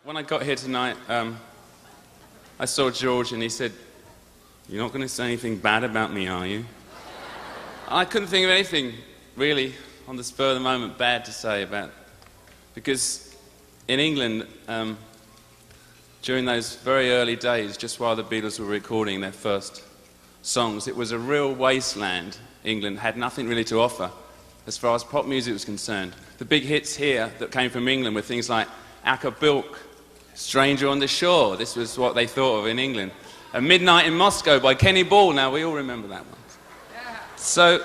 When I got here tonight, I saw George and he said, "You're not going to say anything bad about me, are you?" I couldn't think of anything really on the spur of the moment bad to say about, because in England, during those very early days, just while the Beatles were recording their first songs, it was a real wasteland. England had nothing really to offer as far as pop music was concerned. The big hits here that came from England were things like Acapulco, Stranger on the Shore. This was what they thought of in England. A Midnight in Moscow by Kenny Ball. Now, we all remember that one. So,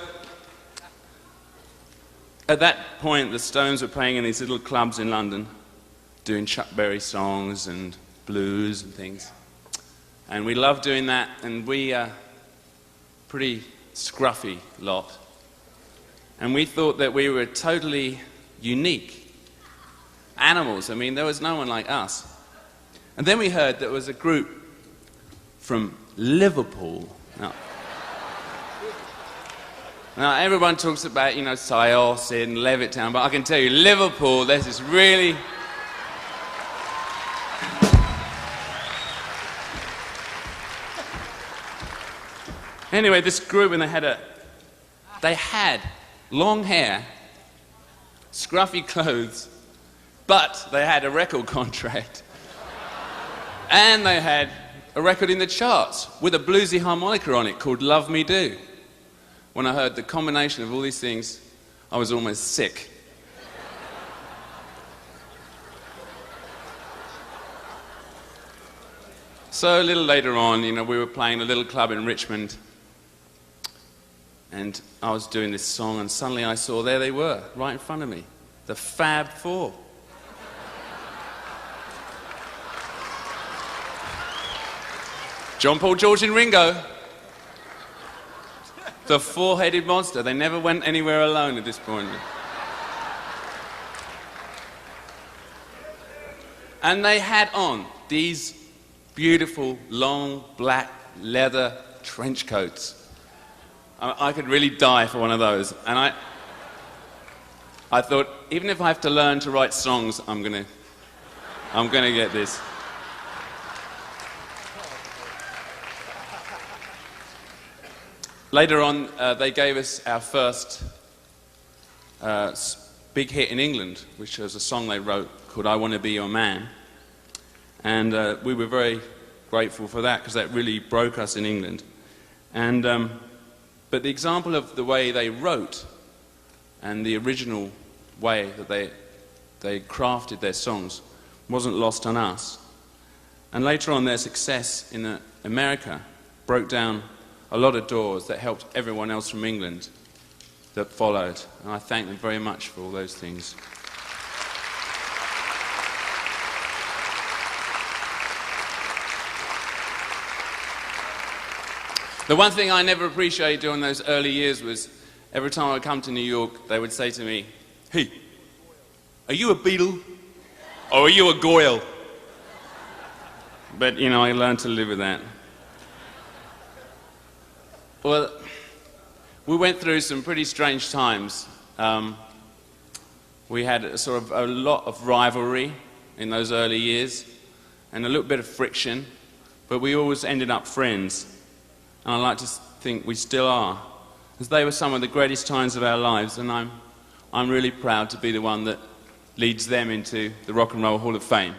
at that point, the Stones were playing in these little clubs in London, doing Chuck Berry songs and blues and things. And we loved doing that, and we, pretty scruffy lot. And we thought that we were totally unique animals. I mean, there was no one like us. And then we heard there was a group from Liverpool. Now everyone talks about, you know, Syosset and Levittown, but I can tell you, Liverpool, there's this really... Anyway, this group, and they had long hair, scruffy clothes, but they had a record contract. And they had a record in the charts with a bluesy harmonica on it called Love Me Do. When I heard the combination of all these things, I was almost sick. So a little later on, you know, we were playing a little club in Richmond, and I was doing this song, and suddenly I saw there they were, right in front of me, the Fab Four. John, Paul, George and Ringo. The four-headed monster. They never went anywhere alone at this point. And they had on these beautiful, long, black, leather trench coats. I could really die for one of those. And I thought, even if I have to learn to write songs, I'm gonna get this. Later on, they gave us our first big hit in England, which was a song they wrote called I Want to Be Your Man. And we were very grateful for that, because that really broke us in England. And, but the example of the way they wrote and the original way that they crafted their songs wasn't lost on us. And later on, their success in America broke down a lot of doors that helped everyone else from England that followed. And I thank them very much for all those things. The one thing I never appreciated during those early years was every time I would come to New York, they would say to me, "Hey, are you a Beatle? Or are you a Goyle?" But, you know, I learned to live with that. Well, we went through some pretty strange times. We had a lot of rivalry in those early years and a little bit of friction, but we always ended up friends. And I like to think we still are, as they were some of the greatest times of our lives, and I'm really proud to be the one that leads them into the Rock and Roll Hall of Fame.